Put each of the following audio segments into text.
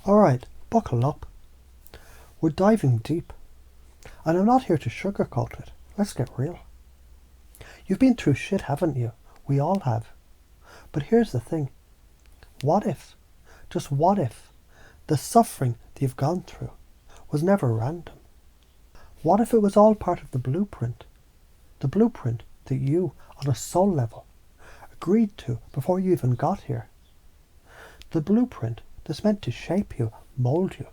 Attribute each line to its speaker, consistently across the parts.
Speaker 1: Alright, buckle up. We're diving deep. And I'm not here to sugarcoat it. Let's get real. You've been through shit, haven't you? We all have. But here's the thing. What if, just what if, the suffering that you've gone through was never random? What if it was all part of the blueprint? The blueprint that you, on a soul level, agreed to before you even got here. The blueprint that's meant to shape you, mould you,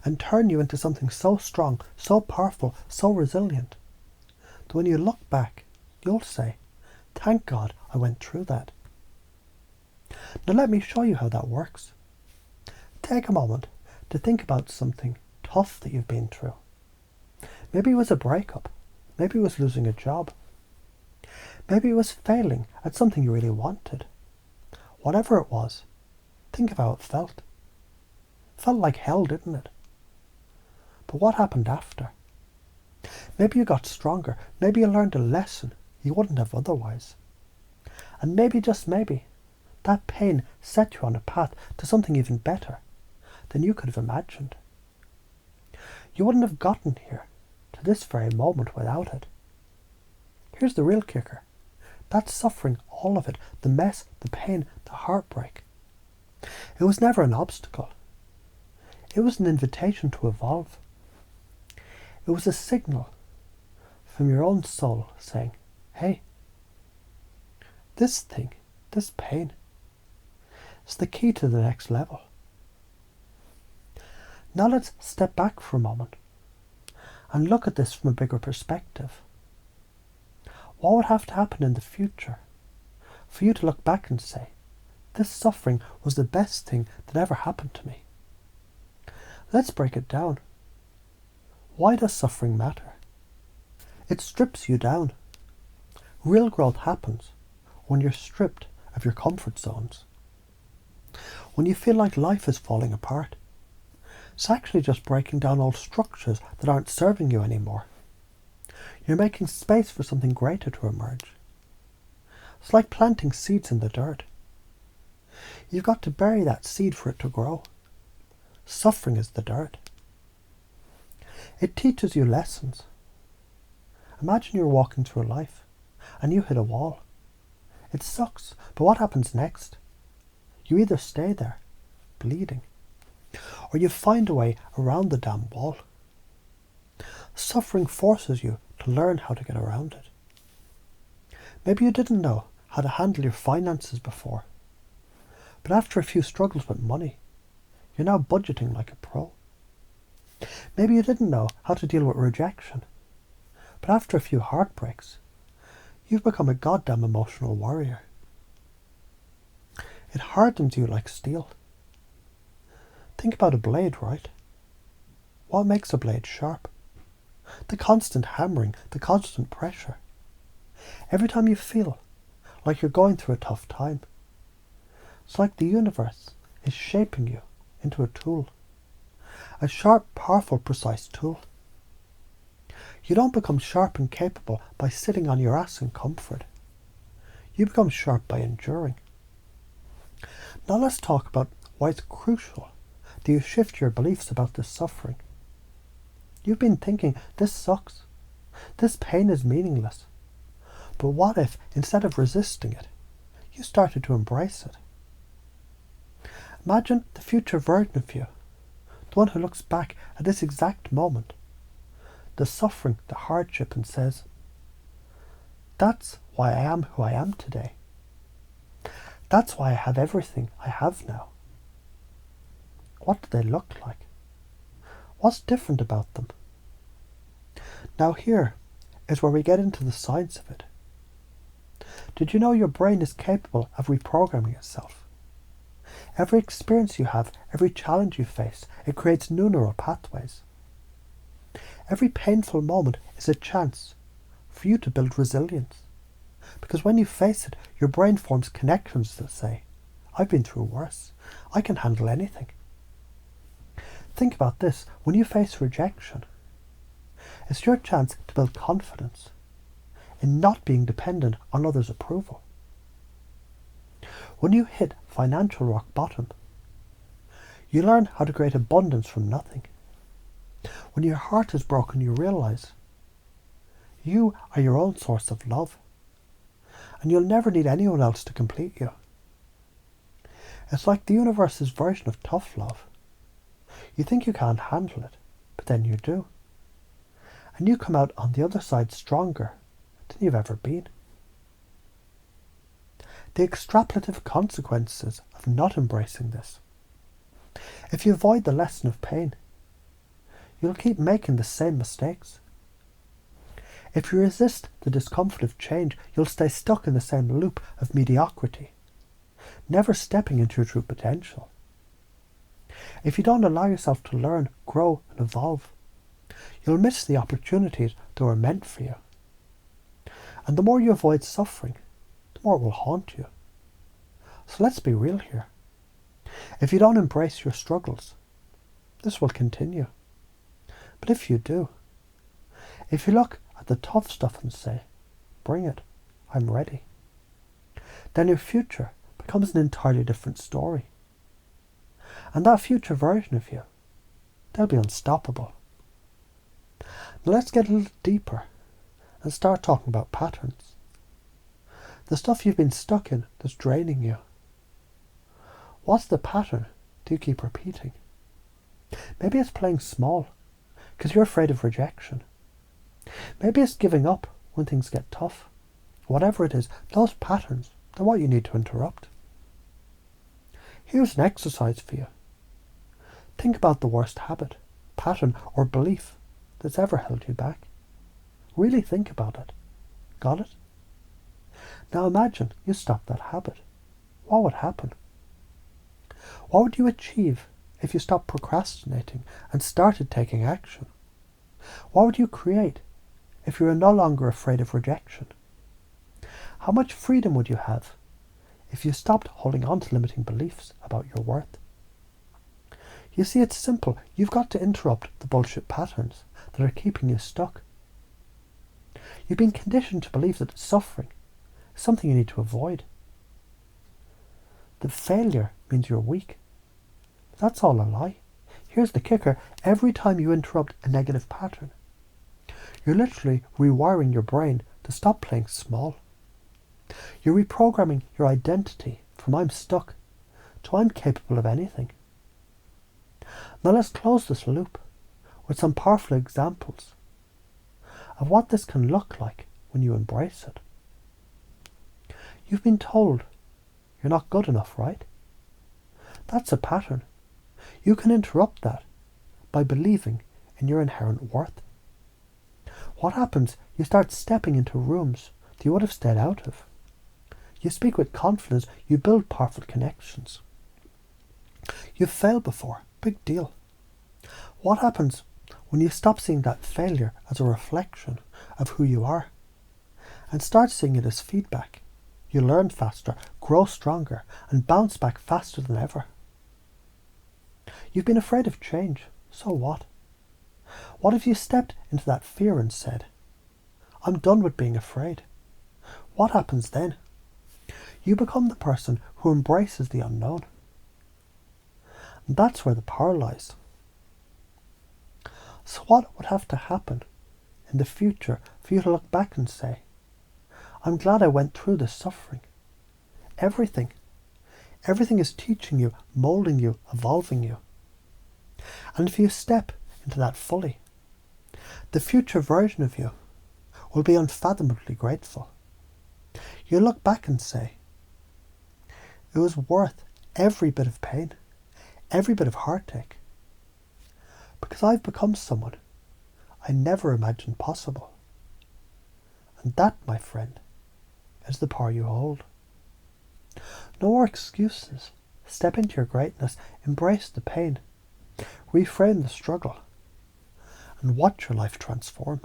Speaker 1: and turn you into something so strong, so powerful, so resilient, that when you look back, you'll say, thank God I went through that. Now let me show you how that works. Take a moment to think about something tough that you've been through. Maybe it was a breakup. Maybe it was losing a job. Maybe it was failing at something you really wanted. Whatever it was, think of how it felt. It felt like hell, didn't it? But what happened after? Maybe you got stronger. Maybe you learned a lesson you wouldn't have otherwise. And maybe, just maybe, that pain set you on a path to something even better than you could have imagined. You wouldn't have gotten here to this very moment without it. Here's the real kicker. That suffering, all of it, the mess, the pain, the heartbreak, it was never an obstacle. It was an invitation to evolve. It was a signal from your own soul saying, hey, this thing, this pain, is the key to the next level. Now let's step back for a moment and look at this from a bigger perspective. What would have to happen in the future for you to look back and say, this suffering was the best thing that ever happened to me? Let's break it down. Why does suffering matter? It strips you down. Real growth happens when you're stripped of your comfort zones. When you feel like life is falling apart. It's actually just breaking down old structures that aren't serving you anymore. You're making space for something greater to emerge. It's like planting seeds in the dirt. You've got to bury that seed for it to grow. Suffering is the dirt. It teaches you lessons. Imagine you're walking through life and you hit a wall. It sucks, but what happens next? You either stay there, bleeding, or you find a way around the damn wall. Suffering forces you to learn how to get around it. Maybe you didn't know how to handle your finances before, but after a few struggles with money, you're now budgeting like a pro. Maybe you didn't know how to deal with rejection, but after a few heartbreaks, you've become a goddamn emotional warrior. It hardens you like steel. Think about a blade, right? What makes a blade sharp? The constant hammering, the constant pressure. Every time you feel like you're going through a tough time, it's like the universe is shaping you into a tool. A sharp, powerful, precise tool. You don't become sharp and capable by sitting on your ass in comfort. You become sharp by enduring. Now let's talk about why it's crucial that you shift your beliefs about this suffering. You've been thinking, this sucks. This pain is meaningless. But what if, instead of resisting it, you started to embrace it? Imagine the future version of you, the one who looks back at this exact moment, the suffering, the hardship, and says, that's why I am who I am today. That's why I have everything I have now. What do they look like? What's different about them? Now here is where we get into the science of it. Did you know your brain is capable of reprogramming itself? Every experience you have, every challenge you face, it creates new neural pathways. Every painful moment is a chance for you to build resilience. Because when you face it, your brain forms connections that say, I've been through worse. I can handle anything. Think about this. When you face rejection, it's your chance to build confidence in not being dependent on others' approval. When you hit financial rock bottom, You learn how to create abundance from nothing. When your heart is broken, you realize you are your own source of love, and you'll never need anyone else to complete you. It's like the universe's version of tough love. You think you can't handle it, but then you do. And you come out on the other side stronger than you've ever been. The extrapolative consequences of not embracing this. If you avoid the lesson of pain, you'll keep making the same mistakes. If you resist the discomfort of change, you'll stay stuck in the same loop of mediocrity, never stepping into your true potential. If you don't allow yourself to learn, grow, and evolve, you'll miss the opportunities that were meant for you. And the more you avoid suffering, the more it will haunt you. So let's be real here. If you don't embrace your struggles, this will continue. But if you do, if you look at the tough stuff and say, bring it, I'm ready, then your future becomes an entirely different story. And that future version of you, they'll be unstoppable. Now let's get a little deeper and start talking about patterns. The stuff you've been stuck in that's draining you. What's the pattern do you keep repeating? Maybe it's playing small because you're afraid of rejection. Maybe it's giving up when things get tough. Whatever it is, those patterns are what you need to interrupt. Here's an exercise for you. Think about the worst habit, pattern, or belief that's ever held you back. Really think about it. Got it? Now imagine you stop that habit. What would happen? What would you achieve if you stopped procrastinating and started taking action? What would you create if you were no longer afraid of rejection? How much freedom would you have if you stopped holding on to limiting beliefs about your worth? You see, it's simple. You've got to interrupt the bullshit patterns that are keeping you stuck. You've been conditioned to believe that suffering is something you need to avoid. That failure means you're weak. That's all a lie. Here's the kicker. Every time you interrupt a negative pattern, you're literally rewiring your brain to stop playing small. You're reprogramming your identity from I'm stuck to I'm capable of anything. Now let's close this loop with some powerful examples of what this can look like when you embrace it. You've been told you're not good enough, right? That's a pattern. You can interrupt that by believing in your inherent worth. What happens? You start stepping into rooms that you would have stayed out of. You speak with confidence. You build powerful connections. You've failed before. Big deal. What happens when you stop seeing that failure as a reflection of who you are and start seeing it as feedback? You learn faster, grow stronger, and bounce back faster than ever. You've been afraid of change. So what? What if you stepped into that fear and said, I'm done with being afraid? What happens then? You become the person who embraces the unknown. And that's where the power lies. So what would have to happen in the future for you to look back and say, I'm glad I went through this suffering. Everything is teaching you, molding you, evolving you. And if you step into that fully, the future version of you will be unfathomably grateful. You'll look back and say, it was worth every bit of pain, every bit of heartache, because I've become someone I never imagined possible. And that, my friend, is the power you hold. No more excuses. Step into your greatness, embrace the pain, reframe the struggle, and watch your life transform.